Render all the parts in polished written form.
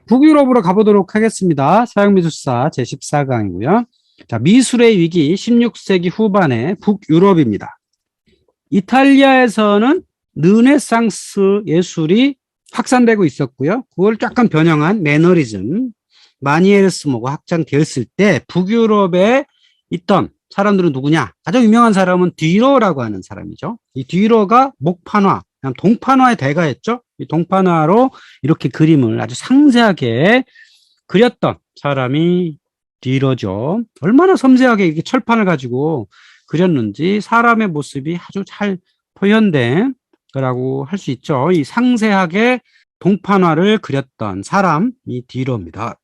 북유럽으로 가보도록 하겠습니다. 서양미술사 제14강이고요. 자, 미술의 위기 16세기 후반의 북유럽입니다. 이탈리아에서는 르네상스 예술이 확산되고 있었고요. 그걸 약간 변형한 매너리즘, 마니에르스모가 확장되었을 때 북유럽에 있던 사람들은 누구냐? 가장 유명한 사람은 뒤로라고 하는 사람이죠. 이 뒤로가 목판화, 동판화의 대가였죠. 이 동판화로 이렇게 그림을 아주 상세하게 그렸던 사람이 뒤로죠. 얼마나 섬세하게 이렇게 철판을 가지고 그렸는지 사람의 모습이 아주 잘 표현된 거라고 할 수 있죠. 이 상세하게 동판화를 그렸던 사람이 뒤로입니다.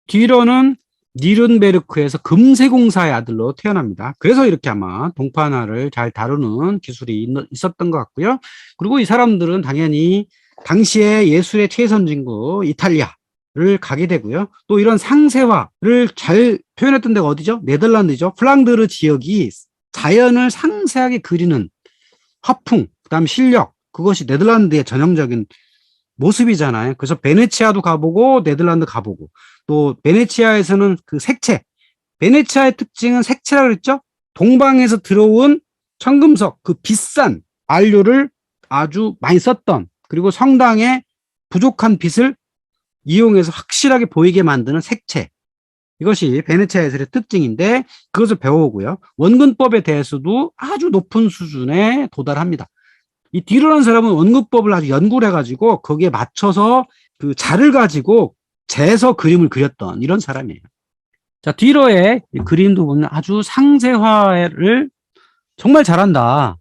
뒤로는 니른베르크에서 금세공사의 아들로 태어납니다. 그래서 이렇게 아마 동판화를 잘 다루는 기술이 있었던 것 같고요. 그리고 이 사람들은 당연히 당시에 예술의 최선진국 이탈리아를 가게 되고요. 또 이런 상세화를 잘 표현했던 데가 어디죠? 네덜란드죠. 플랑드르 지역이 자연을 상세하게 그리는 화풍, 그다음 실력, 그것이 네덜란드의 전형적인 모습이잖아요. 그래서 베네치아도 가보고 네덜란드 가보고 또 베네치아에서는 그 색채, 베네치아의 특징은 색채라고 그랬죠. 동방에서 들어온 청금석, 그 비싼 안료를 아주 많이 썼던, 그리고 성당에 부족한 빛을 이용해서 확실하게 보이게 만드는 색채, 이것이 베네치아 예술의 특징인데 그것을 배워오고요. 원근법에 대해서도 아주 높은 수준에 도달합니다. 이 뒤로라는 사람은 원근법을 아주 연구를 해가지고 거기에 맞춰서 그 자를 가지고 재서 그림을 그렸던 이런 사람이에요. 자, 뒤로의 그림도 보면 아주 상세화를 정말 잘한다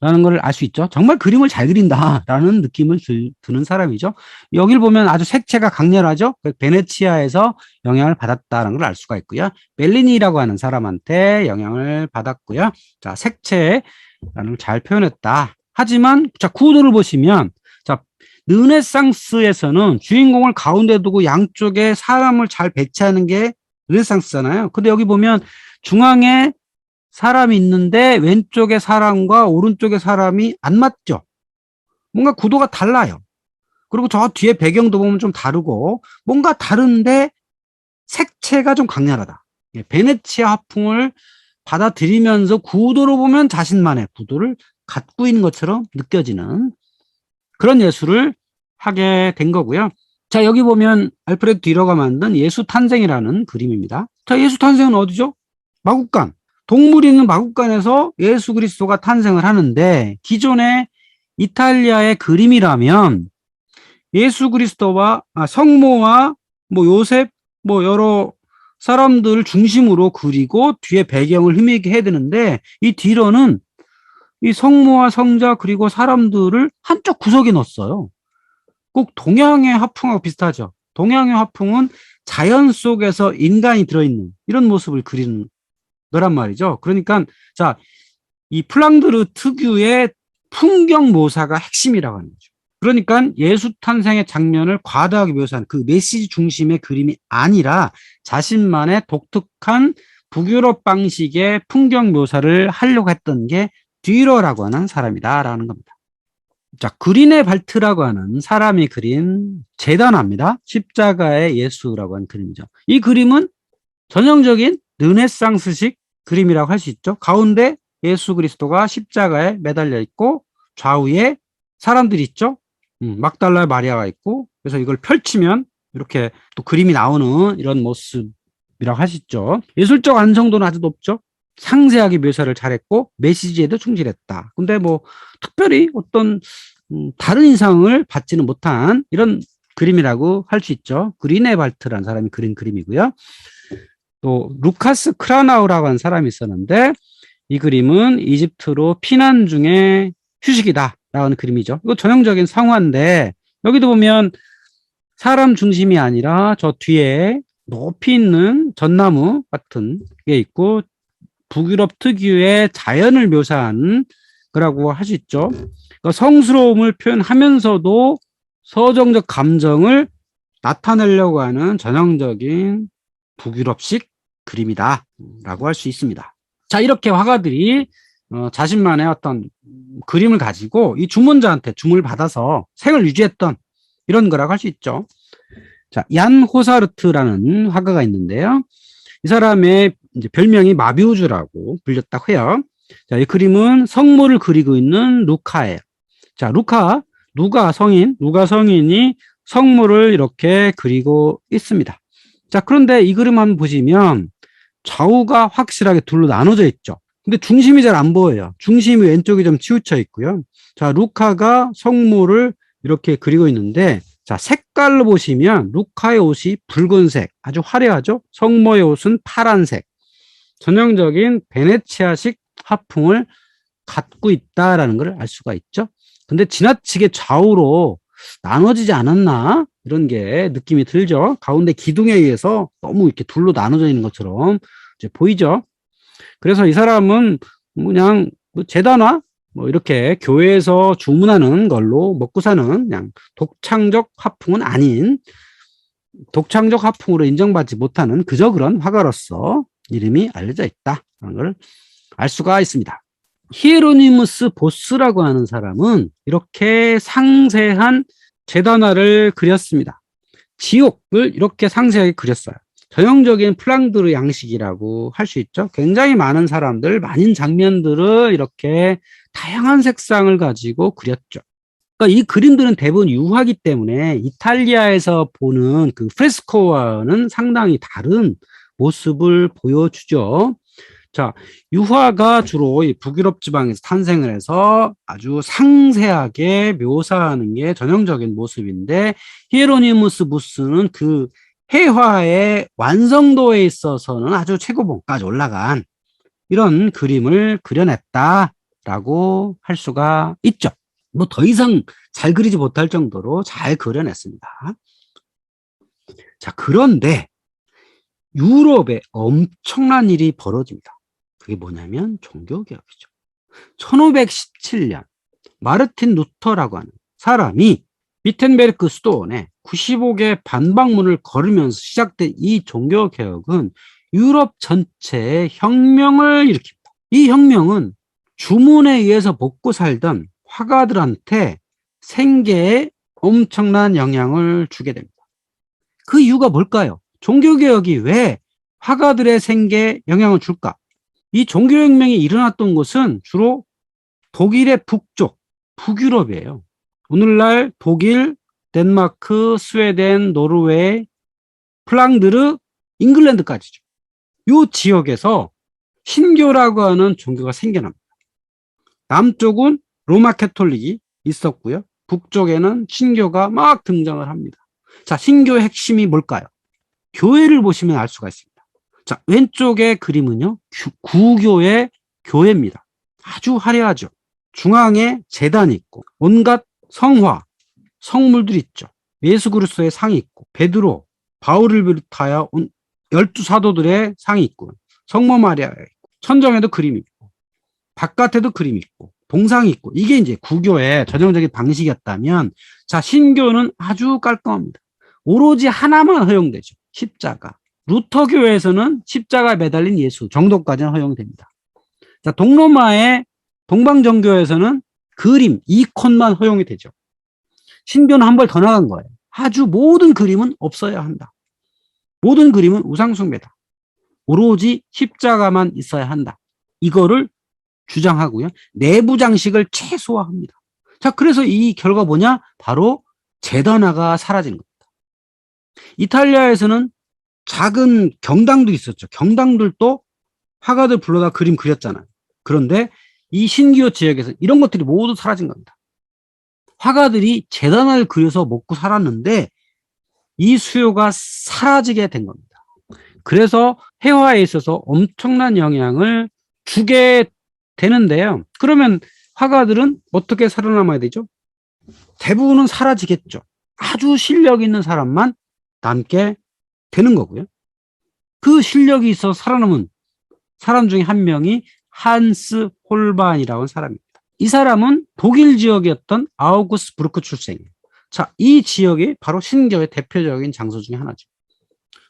라는 걸 알 수 있죠. 정말 그림을 잘 그린다 라는 느낌을 드는 사람이죠. 여기를 보면 아주 색채가 강렬하죠. 베네치아에서 영향을 받았다는 걸 알 수가 있고요. 벨리니라고 하는 사람한테 영향을 받았고요. 자, 색채라는 걸 잘 표현했다. 하지만 자, 구도를 보시면 자, 르네상스에서는 주인공을 가운데 두고 양쪽에 사람을 잘 배치하는 게 르네상스잖아요. 근데 여기 보면 중앙에 사람이 있는데 왼쪽에 사람과 오른쪽에 사람이 안 맞죠. 뭔가 구도가 달라요. 그리고 저 뒤에 배경도 보면 좀 다르고 뭔가 다른데 색채가 좀 강렬하다. 베네치아 화풍을 받아들이면서 구도로 보면 자신만의 구도를 갖고 있는 것처럼 느껴지는 그런 예술을 하게 된 거고요. 자, 여기 보면 알프레드 뒤러가 만든 예수 탄생이라는 그림입니다. 자, 예수 탄생은 어디죠? 마국간. 동물이 있는 마국간에서 예수 그리스도가 탄생을 하는데 기존의 이탈리아의 그림이라면 예수 그리스도와 성모와 뭐 요셉 뭐 여러 사람들 중심으로 그리고 뒤에 배경을 희미하게 해야 되는데 이 뒤로는 이 성모와 성자 그리고 사람들을 한쪽 구석에 넣었어요. 꼭 동양의 화풍하고 비슷하죠. 동양의 화풍은 자연 속에서 인간이 들어있는 이런 모습을 그리는 거란 말이죠. 그러니까 자, 이 플랑드르 특유의 풍경 묘사가 핵심이라고 하는 거죠. 그러니까 예수 탄생의 장면을 과다하게 묘사하는 그 메시지 중심의 그림이 아니라 자신만의 독특한 북유럽 방식의 풍경 묘사를 하려고 했던 게 뒤러라고 하는 사람이다라는 겁니다. 자, 그리네 발트라고 하는 사람이 그린 재단화입니다. 십자가의 예수라고 하는 그림이죠. 이 그림은 전형적인 르네상스식 그림이라고 할 수 있죠. 가운데 예수 그리스도가 십자가에 매달려 있고 좌우에 사람들이 있죠. 막달라 마리아가 있고 그래서 이걸 펼치면 이렇게 또 그림이 나오는 이런 모습이라고 할 수 있죠. 예술적 완성도는 아주 높죠. 상세하게 묘사를 잘했고 메시지에도 충실했다. 근데 뭐 특별히 어떤 다른 인상을 받지는 못한 이런 그림이라고 할 수 있죠. 그리네발트라는 사람이 그린 그림이고요. 또 루카스 크라나우라고 하는 사람이 있었는데 이 그림은 이집트로 피난 중에 휴식이다 라고 하는 그림이죠. 이거 전형적인 성화인데 여기도 보면 사람 중심이 아니라 저 뒤에 높이 있는 전나무 같은 게 있고 북유럽 특유의 자연을 묘사한 거라고 할 수 있죠. 그러니까 성스러움을 표현하면서도 서정적 감정을 나타내려고 하는 전형적인 북유럽식 그림이다 라고 할 수 있습니다. 자, 이렇게 화가들이 자신만의 어떤 그림을 가지고 이 주문자한테 주문을 받아서 생을 유지했던 이런 거라고 할 수 있죠. 자, 얀 호사르트라는 화가가 있는데요. 이 사람의 이제 별명이 마비우주라고 불렸다고 해요. 자, 이 그림은 성모를 그리고 있는 루카예요. 자, 누가 성인이 성모를 이렇게 그리고 있습니다. 자, 그런데 이 그림 한번 보시면 좌우가 확실하게 둘로 나눠져 있죠. 근데 중심이 잘 안 보여요. 중심이 왼쪽이 좀 치우쳐 있고요. 자, 루카가 성모를 이렇게 그리고 있는데, 자, 색깔로 보시면 루카의 옷이 붉은색, 아주 화려하죠? 성모의 옷은 파란색. 전형적인 베네치아식 화풍을 갖고 있다라는 걸 알 수가 있죠. 근데 지나치게 좌우로 나눠지지 않았나? 이런 게 느낌이 들죠. 가운데 기둥에 의해서 너무 이렇게 둘로 나눠져 있는 것처럼 이제 보이죠. 그래서 이 사람은 그냥 뭐 재단화 뭐 이렇게 교회에서 주문하는 걸로 먹고 사는 그냥 독창적 화풍은 아닌, 독창적 화풍으로 인정받지 못하는 그저 그런 화가로서 이름이 알려져 있다라는 걸 알 수가 있습니다. 히에로니무스 보스라고 하는 사람은 이렇게 상세한 재단화를 그렸습니다. 지옥을 이렇게 상세하게 그렸어요. 전형적인 플랑드르 양식이라고 할 수 있죠. 굉장히 많은 사람들, 많은 장면들을 이렇게 다양한 색상을 가지고 그렸죠. 그러니까 이 그림들은 대부분 유화기 때문에 이탈리아에서 보는 그 프레스코와는 상당히 다른 모습을 보여주죠. 자, 유화가 주로 이 북유럽 지방에서 탄생을 해서 아주 상세하게 묘사하는 게 전형적인 모습인데, 히에로니무스 무스는 그 해화의 완성도에 있어서는 아주 최고봉까지 올라간 이런 그림을 그려냈다라고 할 수가 있죠. 뭐 더 이상 잘 그리지 못할 정도로 잘 그려냈습니다. 자, 그런데 유럽에 엄청난 일이 벌어집니다. 그게 뭐냐면 종교개혁이죠. 1517년 마르틴 루터라고 하는 사람이 비텐베르크 수도원에 95개 반박문을 걸으면서 시작된 이 종교개혁은 유럽 전체에 혁명을 일으킵니다. 이 혁명은 주문에 의해서 먹고 살던 화가들한테 생계에 엄청난 영향을 주게 됩니다. 그 이유가 뭘까요? 종교개혁이 왜 화가들의 생계에 영향을 줄까? 이 종교혁명이 일어났던 곳은 주로 독일의 북쪽, 북유럽이에요. 오늘날 독일, 덴마크, 스웨덴, 노르웨이, 플랑드르, 잉글랜드까지죠. 이 지역에서 신교라고 하는 종교가 생겨납니다. 남쪽은 로마 캐톨릭이 있었고요. 북쪽에는 신교가 막 등장을 합니다. 자, 신교의 핵심이 뭘까요? 교회를 보시면 알 수가 있습니다. 자, 왼쪽의 그림은요, 구교의 교회입니다. 아주 화려하죠. 중앙에 제단이 있고, 온갖 성화, 성물들이 있죠. 예수 그리스도의 상이 있고, 베드로, 바울을 비롯하여 12사도들의 상이 있고, 성모 마리아가 있고, 천정에도 그림이 있고, 바깥에도 그림이 있고, 동상이 있고, 이게 이제 구교의 전형적인 방식이었다면, 자, 신교는 아주 깔끔합니다. 오로지 하나만 허용되죠. 십자가. 루터교에서는 십자가 매달린 예수 정도까지는 허용됩니다. 자, 동로마의 동방정교에서는 그림, 이콘만 허용이 되죠. 신교는 한 발 더 나간 거예요. 아주 모든 그림은 없어야 한다. 모든 그림은 우상숭배다. 오로지 십자가만 있어야 한다. 이거를 주장하고요. 내부 장식을 최소화합니다. 자, 그래서 이 결과 뭐냐? 바로 제단화가 사라지는 겁니다. 이탈리아에서는 작은 경당도 있었죠. 경당들도 화가들 불러다 그림 그렸잖아요. 그런데 이 신기호 지역에서 이런 것들이 모두 사라진 겁니다. 화가들이 제단화를 그려서 먹고 살았는데 이 수요가 사라지게 된 겁니다. 그래서 해화에 있어서 엄청난 영향을 주게 되는데요. 그러면 화가들은 어떻게 살아남아야 되죠? 대부분은 사라지겠죠. 아주 실력 있는 사람만 남게 되는 거고요. 그 실력이 있어 살아남은 사람 중에 한 명이 한스 홀반이라고 하는 사람입니다. 이 사람은 독일 지역이었던 아우구스부르크 출생이에요. 자, 이 지역이 바로 신교의 대표적인 장소 중에 하나죠.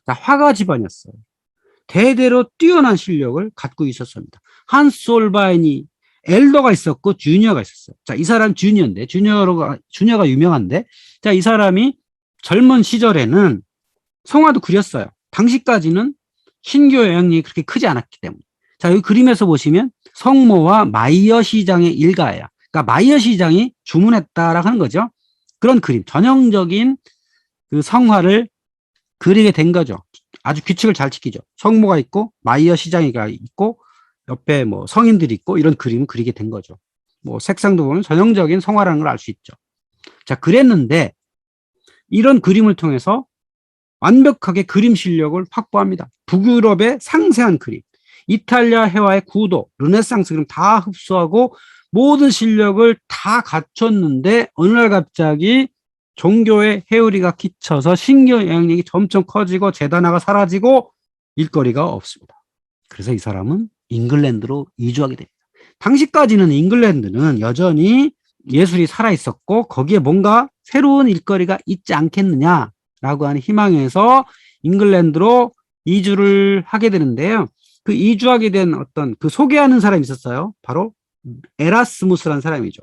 자, 화가 집안이었어요. 대대로 뛰어난 실력을 갖고 있었습니다. 한스 홀바인이 엘더가 있었고 주니어가 있었어요. 자, 이 사람 주니어인데 주니어가 유명한데, 자, 이 사람이 젊은 시절에는 성화도 그렸어요. 당시까지는 신교 영향력이 그렇게 크지 않았기 때문에. 자, 여기 그림에서 보시면 성모와 마이어 시장의 일가예요. 그러니까 마이어 시장이 주문했다라고 하는 거죠. 그런 그림, 전형적인 그 성화를 그리게 된 거죠. 아주 규칙을 잘 지키죠. 성모가 있고 마이어 시장이가 있고 옆에 뭐 성인들이 있고 이런 그림을 그리게 된 거죠. 뭐 색상도 보면 전형적인 성화라는 걸 알 수 있죠. 자, 그랬는데 이런 그림을 통해서 완벽하게 그림 실력을 확보합니다. 북유럽의 상세한 그림, 이탈리아 해화의 구도, 르네상스 그림 다 흡수하고 모든 실력을 다 갖췄는데 어느 날 갑자기 종교의 해오리가 끼쳐서 신교 영향력이 점점 커지고 제단화가 사라지고 일거리가 없습니다. 그래서 이 사람은 잉글랜드로 이주하게 됩니다. 당시까지는 잉글랜드는 여전히 예술이 살아있었고 거기에 뭔가 새로운 일거리가 있지 않겠느냐라고 하는 희망에서 잉글랜드로 이주를 하게 되는데요. 그 이주하게 된 어떤 그 소개하는 사람이 있었어요. 바로 에라스무스라는 사람이죠.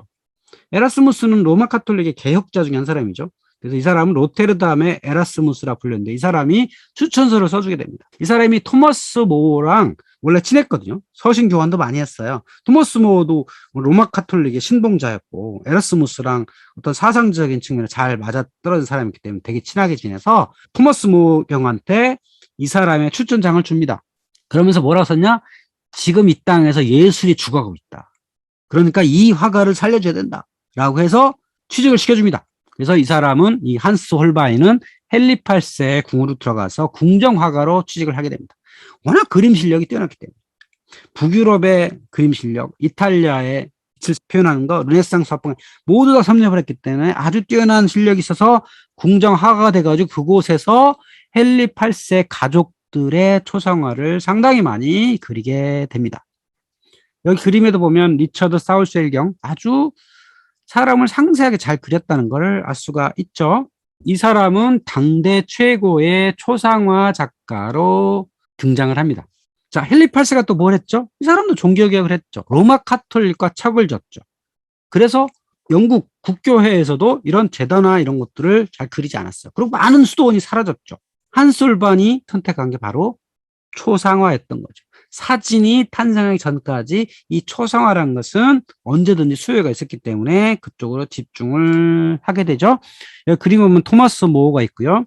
에라스무스는 로마 카톨릭의 개혁자 중에 한 사람이죠. 그래서 이 사람은 로테르담의 에라스무스라 불렸는데 이 사람이 추천서를 써주게 됩니다. 이 사람이 토머스 모랑 원래 친했거든요. 서신 교환도 많이 했어요. 토머스 모도 로마 카톨릭의 신봉자였고 에라스무스랑 어떤 사상적인 측면에 잘 맞아떨어진 사람이기 때문에 되게 친하게 지내서 토머스 모 병한테 이 사람의 추천장을 줍니다. 그러면서 뭐라고 썼냐? 지금 이 땅에서 예술이 죽어가고 있다. 그러니까 이 화가를 살려줘야 된다. 라고 해서 취직을 시켜줍니다. 그래서 이 사람은 이 한스 홀바인은 헨리 8세의 궁으로 들어가서 궁정화가로 취직을 하게 됩니다. 워낙 그림 실력이 뛰어났기 때문에 북유럽의 그림 실력, 이탈리아의 빛을 표현하는 거, 르네상스 화풍 모두 다 섭렵을 했기 때문에 아주 뛰어난 실력이 있어서 궁정화가가 돼가지고 그곳에서 헨리 8세 가족들의 초상화를 상당히 많이 그리게 됩니다. 여기 그림에도 보면 리처드 사울셀경 아주 사람을 상세하게 잘 그렸다는 걸 알 수가 있죠. 이 사람은 당대 최고의 초상화 작가로 등장을 합니다. 자, 헨리 8세가 또 뭘 했죠? 이 사람도 종교개혁을 했죠. 로마 카톨릭과 척을 졌죠. 그래서 영국 국교회에서도 이런 제단화 이런 것들을 잘 그리지 않았어요. 그리고 많은 수도원이 사라졌죠. 한솔반이 선택한 게 바로 초상화였던 거죠. 사진이 탄생하기 전까지 이 초상화라는 것은 언제든지 수요가 있었기 때문에 그쪽으로 집중을 하게 되죠. 여기 그림 보면 토마스 모어가 있고요.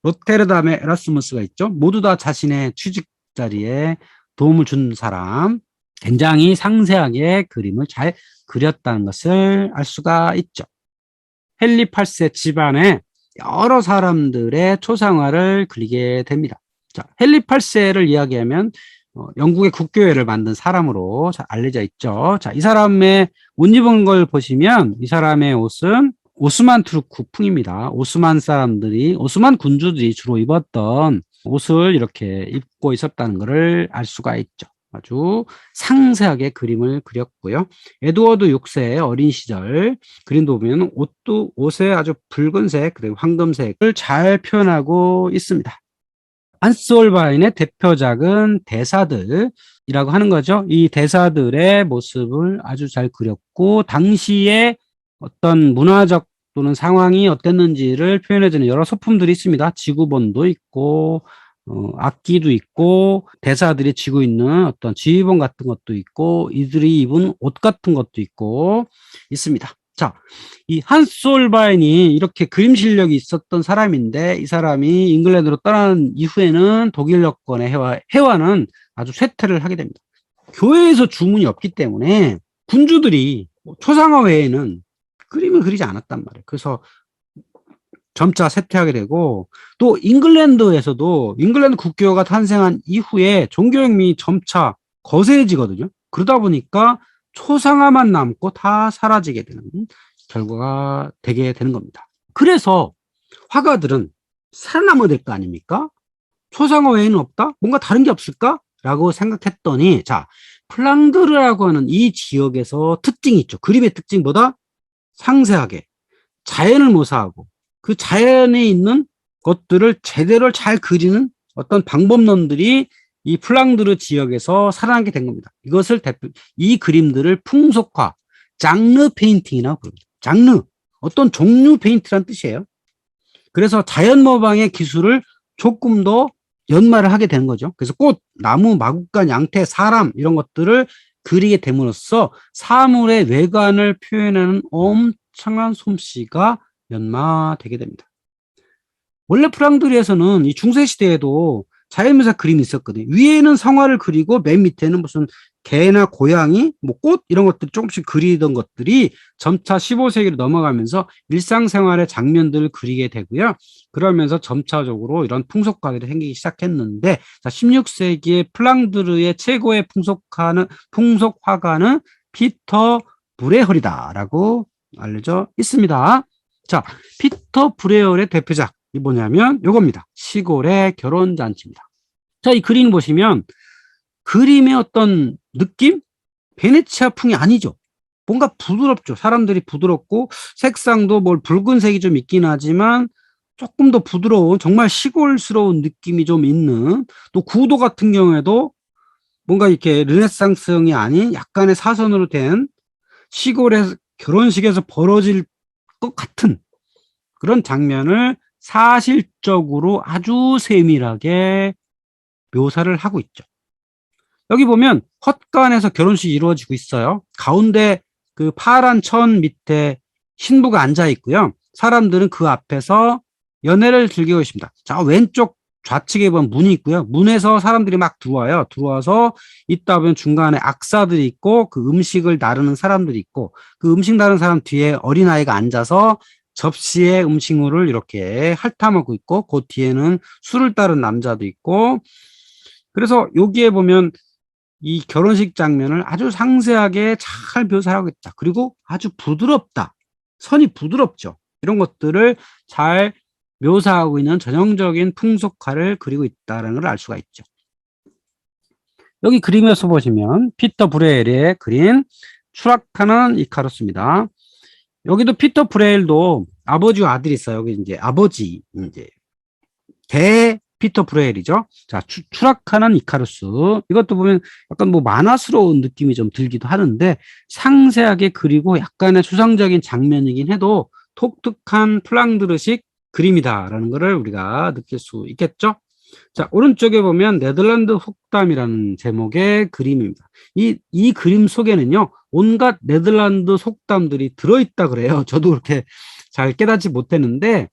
로테르담의 에라스무스가 있죠. 모두 다 자신의 취직 자리에 도움을 준 사람, 굉장히 상세하게 그림을 잘 그렸다는 것을 알 수가 있죠. 헨리 8세 집안에 여러 사람들의 초상화를 그리게 됩니다. 자, 헨리 8세를 이야기하면 영국의 국교회를 만든 사람으로 잘 알려져 있죠. 자, 이 사람의 옷 입은 걸 보시면 이 사람의 옷은 오스만 투르크풍입니다. 오스만 사람들이, 오스만 군주들이 주로 입었던 옷을 이렇게 입고 있었다는 것을 알 수가 있죠. 아주 상세하게 그림을 그렸고요. 에드워드 6세의 어린 시절 그림도 보면 옷에 아주 붉은색 그리고 황금색을 잘 표현하고 있습니다. 한스 홀바인의 대표작은 대사들이라고 하는 거죠. 이 대사들의 모습을 아주 잘 그렸고 당시에 어떤 문화적 또는 상황이 어땠는지를 표현해주는 여러 소품들이 있습니다. 지구본도 있고 악기도 있고 대사들이 쥐고 있는 어떤 지휘본 같은 것도 있고 이들이 입은 옷 같은 것도 있고 있습니다. 자, 이 한스 홀바인이 이렇게 그림 실력이 있었던 사람인데 이 사람이 잉글랜드로 떠난 이후에는 독일 여권의 해화는 아주 쇠퇴를 하게 됩니다. 교회에서 주문이 없기 때문에 군주들이 초상화 외에는 그림을 그리지 않았단 말이에요. 그래서 점차 쇠퇴하게 되고 또 잉글랜드에서도 잉글랜드 국교가 탄생한 이후에 종교혁명이 점차 거세지거든요. 그러다 보니까 초상화만 남고 다 사라지게 되는 결과가 되게 되는 겁니다. 그래서 화가들은 살아남아야 될 거 아닙니까? 초상화 외에는 없다? 뭔가 다른 게 없을까? 라고 생각했더니 자, 플랑드르라고 하는 이 지역에서 특징이 있죠. 그림의 특징보다 상세하게 자연을 묘사하고 그 자연에 있는 것들을 제대로 잘 그리는 어떤 방법론들이 이 플랑드르 지역에서 살아나게 된 겁니다. 이 그림들을 풍속화, 장르 페인팅이라고 부릅니다. 장르, 어떤 종류 페인트란 뜻이에요. 그래서 자연 모방의 기술을 조금 더 연마를 하게 되는 거죠. 그래서 꽃, 나무, 마구간, 양태, 사람 이런 것들을 그리게 됨으로써 사물의 외관을 표현하는 엄청난 솜씨가 연마되게 됩니다. 원래 프랑드리에서는 이 중세시대에도 자연묘사 그림이 있었거든요. 위에는 성화를 그리고 맨 밑에는 무슨 개나 고양이, 뭐 꽃 이런 것들 조금씩 그리던 것들이 점차 15세기로 넘어가면서 일상생활의 장면들을 그리게 되고요. 그러면서 점차적으로 이런 풍속가게도 생기기 시작했는데, 자, 16세기에 플랑드르의 최고의 풍속화가는 피터 브레헐이다라고 알려져 있습니다. 자, 피터 브레헐의 대표작 이 뭐냐면 요겁니다. 시골의 결혼잔치입니다. 자, 이 그림 보시면 그림의 어떤 느낌? 베네치아풍이 아니죠. 뭔가 부드럽죠. 사람들이 부드럽고 색상도 뭘 붉은색이 좀 있긴 하지만 조금 더 부드러운 정말 시골스러운 느낌이 좀 있는, 또 구도 같은 경우에도 뭔가 이렇게 르네상스형이 아닌 약간의 사선으로 된 시골의 결혼식에서 벌어질 것 같은 그런 장면을 사실적으로 아주 세밀하게 묘사를 하고 있죠. 여기 보면 헛간에서 결혼식이 이루어지고 있어요. 가운데 그 파란 천 밑에 신부가 앉아 있고요. 사람들은 그 앞에서 연애를 즐기고 있습니다. 자, 왼쪽 좌측에 보면 문이 있고요. 문에서 사람들이 막 들어와요. 들어와서 있다 보면 중간에 악사들이 있고 그 음식을 나르는 사람들이 있고, 그 음식 나르는 사람 뒤에 어린아이가 앉아서 접시에 음식물을 이렇게 핥아먹고 있고, 그 뒤에는 술을 따른 남자도 있고. 그래서 여기에 보면 이 결혼식 장면을 아주 상세하게 잘 묘사하고 있다. 그리고 아주 부드럽다. 선이 부드럽죠. 이런 것들을 잘 묘사하고 있는 전형적인 풍속화를 그리고 있다는 걸 알 수가 있죠. 여기 그림에서 보시면 피터 브레일의 그린 추락하는 이카루스입니다. 여기도 피터 브레일도 아버지와 아들이 있어요. 여기 이제 아버지, 이제 대 피터 브레일이죠. 자, 추락하는 이카루스. 이것도 보면 약간 뭐 만화스러운 느낌이 좀 들기도 하는데, 상세하게 그리고 약간의 추상적인 장면이긴 해도 독특한 플랑드르식 그림이다라는 것을 우리가 느낄 수 있겠죠. 자, 오른쪽에 보면 네덜란드 속담이라는 제목의 그림입니다. 이 그림 속에는요, 온갖 네덜란드 속담들이 들어있다 그래요. 저도 그렇게 잘 깨닫지 못했는데,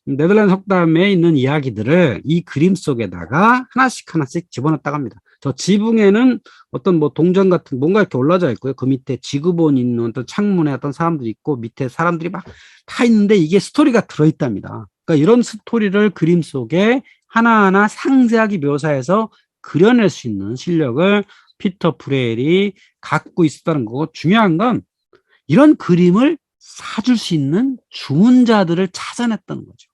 네덜란드 속담에 있는 이야기들을 이 그림 속에다가 하나씩 하나씩 집어넣었다고 합니다. 저 지붕에는 어떤 뭐 동전 같은 뭔가 이렇게 올라져 있고요. 그 밑에 지구본 있는 어떤 창문에 어떤 사람들이 있고, 밑에 사람들이 막 다 있는데 이게 스토리가 들어있답니다. 그러니까 이런 스토리를 그림 속에 하나하나 상세하게 묘사해서 그려낼 수 있는 실력을 피터 브레일이 갖고 있었다는 거고, 중요한 건 이런 그림을 사줄 수 있는 주문자들을 찾아냈다는 거죠.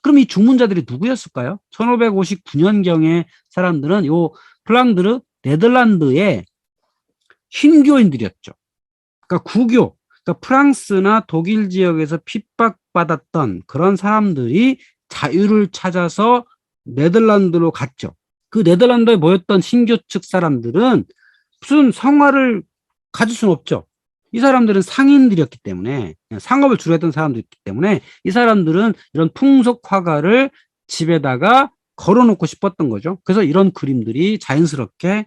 그럼 이 주문자들이 누구였을까요? 1559년경의 사람들은 요 플랑드르 네덜란드의 신교인들이었죠. 그러니까 구교, 그러니까 프랑스나 독일 지역에서 핍박받았던 그런 사람들이 자유를 찾아서 네덜란드로 갔죠. 그 네덜란드에 모였던 신교 측 사람들은 무슨 성화를 가질 수는 없죠. 이 사람들은 상인들이었기 때문에, 상업을 주로 했던 사람들이었기 때문에 이 사람들은 이런 풍속 화가를 집에다가 걸어놓고 싶었던 거죠. 그래서 이런 그림들이 자연스럽게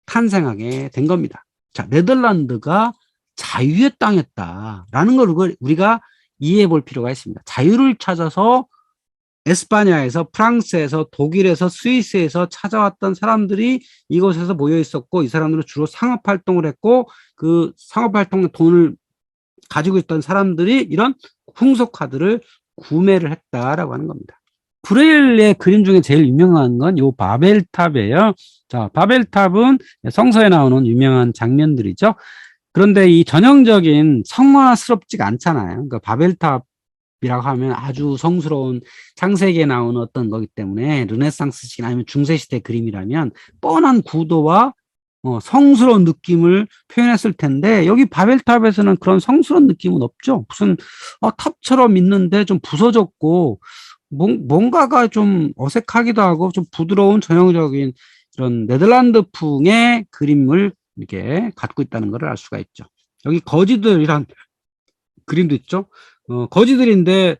탄생하게 된 겁니다. 자, 네덜란드가 자유의 땅이었다라는 걸 우리가 이해해 볼 필요가 있습니다. 자유를 찾아서 에스파냐에서, 프랑스에서, 독일에서, 스위스에서 찾아왔던 사람들이 이곳에서 모여 있었고, 이 사람들은 주로 상업 활동을 했고, 그 상업 활동의 돈을 가지고 있던 사람들이 이런 풍속카드를 구매를 했다라고 하는 겁니다. 브레일의 그림 중에 제일 유명한 건 요 바벨탑이에요. 자, 바벨탑은 성서에 나오는 유명한 장면들이죠. 그런데 이 전형적인 성화스럽지가 않잖아요. 그러니까 바벨탑이라고 하면 아주 성스러운 창세기에 나오는 어떤 거기 때문에, 르네상스식 아니면 중세시대 그림이라면 뻔한 구도와 성스러운 느낌을 표현했을 텐데, 여기 바벨탑에서는 그런 성스러운 느낌은 없죠. 무슨 탑처럼 있는데 좀 부서졌고 뭔가가 좀 어색하기도 하고 좀 부드러운 전형적인 이런 네덜란드풍의 그림을 이렇게 갖고 있다는 것을 알 수가 있죠. 여기 거지들이란 그림도 있죠. 거지들인데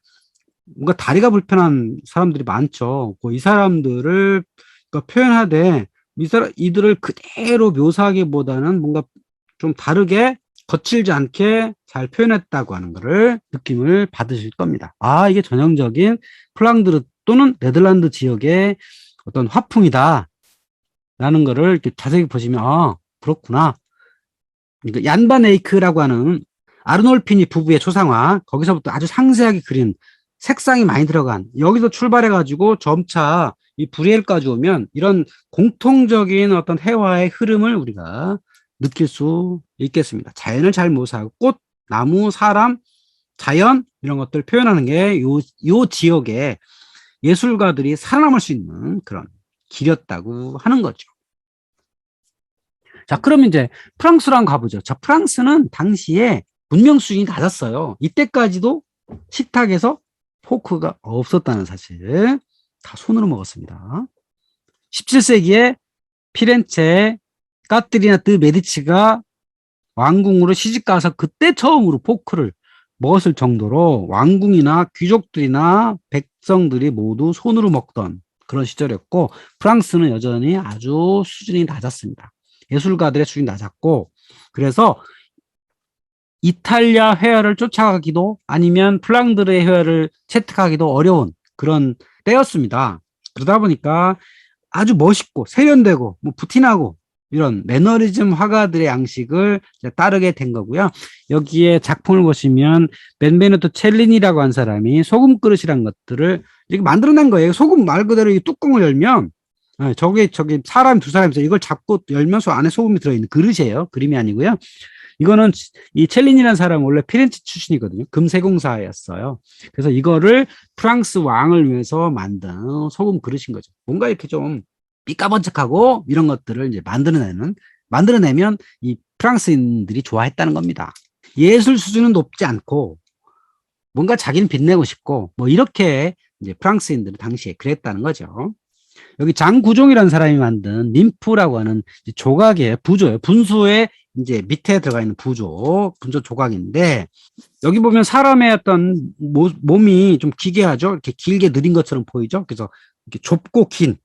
뭔가 다리가 불편한 사람들이 많죠. 이 사람들을 그러니까 표현하되 이들을 그대로 묘사하기보다는 뭔가 좀 다르게 거칠지 않게 잘 표현했다고 하는 것을 느낌을 받으실 겁니다. 아, 이게 전형적인 플랑드르 또는 네덜란드 지역의 어떤 화풍이다. 라는 거를 이렇게 자세히 보시면, 아, 그렇구나. 그러니까 얀반 에이크라고 하는 아르놀피니 부부의 초상화, 거기서부터 아주 상세하게 그린 색상이 많이 들어간, 여기서 출발해가지고 점차 이 브리엘까지 오면 이런 공통적인 어떤 해화의 흐름을 우리가 느낄 수 있겠습니다. 자연을 잘 묘사하고 꽃, 나무, 사람, 자연 이런 것들 표현하는 게 요 지역의 예술가들이 살아남을 수 있는 그런 길이었다고 하는 거죠. 자, 그러면 이제 프랑스로 한번 가보죠. 자, 프랑스는 당시에 문명 수준이 낮았어요. 이때까지도 식탁에서 포크가 없었다는 사실. 다 손으로 먹었습니다. 17세기에 피렌체 까트리나 드 메디치가 왕궁으로 시집가서 그때 처음으로 포크를 먹었을 정도로 왕궁이나 귀족들이나 백성들이 모두 손으로 먹던 그런 시절이었고, 프랑스는 여전히 아주 수준이 낮았습니다. 예술가들의 수준이 낮았고, 그래서 이탈리아 회화를 쫓아가기도 아니면 플랑드르의 회화를 채택하기도 어려운 그런 때였습니다. 그러다 보니까 아주 멋있고 세련되고 뭐 부티나고 이런 매너리즘 화가들의 양식을 따르게 된 거고요. 여기에 작품을 보시면 벤베누토 첼리니라고 한 사람이 소금 그릇이란 것들을 이렇게 만들어낸 거예요. 소금 말 그대로 이 뚜껑을 열면 저기 사람 두 사람이서 이걸 잡고 열면서 안에 소금이 들어있는 그릇이에요. 그림이 아니고요. 이거는 이 첼린이라는 사람은 원래 피렌체 출신이거든요. 금세공사였어요. 그래서 이거를 프랑스 왕을 위해서 만든 소금 그릇인 거죠. 뭔가 이렇게 좀 삐까번쩍하고 이런 것들을 이제 만들어내면 이 프랑스인들이 좋아했다는 겁니다. 예술 수준은 높지 않고 뭔가 자기는 빛내고 싶고 뭐 이렇게 이제 프랑스인들은 당시에 그랬다는 거죠. 여기 장구종이라는 사람이 만든 ним프라고 하는 조각의 부조예요. 분수의 이제 밑에 들어가 있는 분조 조각인데, 여기 보면 사람의 어떤 몸이 좀 기괴하죠. 이렇게 길게 느린 것처럼 보이죠. 그래서 이렇게 좁고 긴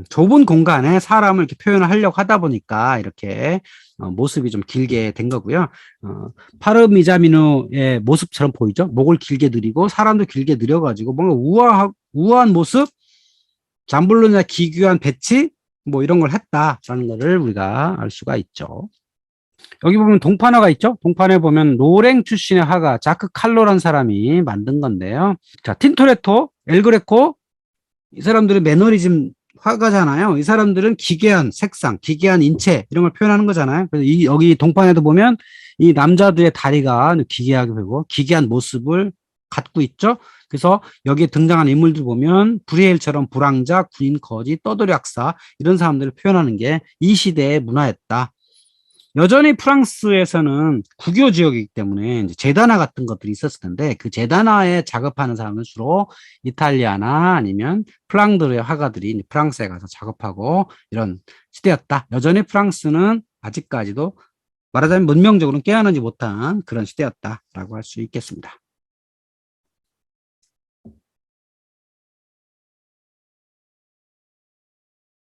좁은 공간에 사람을 이렇게 표현을 하려고 하다 보니까 이렇게 모습이 좀 길게 된 거고요. 파르미자미노의 모습처럼 보이죠. 목을 길게 늘리고 사람도 길게 늘려가지고 뭔가 우아한 모습, 잠블론이나 기괴한 배치 뭐 이런 걸 했다라는 거를 우리가 알 수가 있죠. 여기 보면 동판화가 있죠. 동판에 보면 로랭 출신의 화가 자크 칼로란 사람이 만든 건데요. 자, 틴토레토, 엘그레코, 이 사람들은 매너리즘 화가잖아요. 이 사람들은 기괴한 색상, 기괴한 인체 이런 걸 표현하는 거잖아요. 그래서 여기 동판에도 보면 이 남자들의 다리가 기괴하게 보이고 기괴한 모습을 갖고 있죠. 그래서 여기에 등장한 인물들 보면 브리엘처럼 불황자, 군인, 거지, 떠돌이 학사 이런 사람들을 표현하는 게 이 시대의 문화였다. 여전히 프랑스에서는 국교 지역이기 때문에 이제 재단화 같은 것들이 있었을 텐데 그 재단화에 작업하는 사람은 주로 이탈리아나 아니면 플랑드르의 화가들이 프랑스에 가서 작업하고 이런 시대였다. 여전히 프랑스는 아직까지도 말하자면 문명적으로는 깨어나지 못한 그런 시대였다라고 할 수 있겠습니다.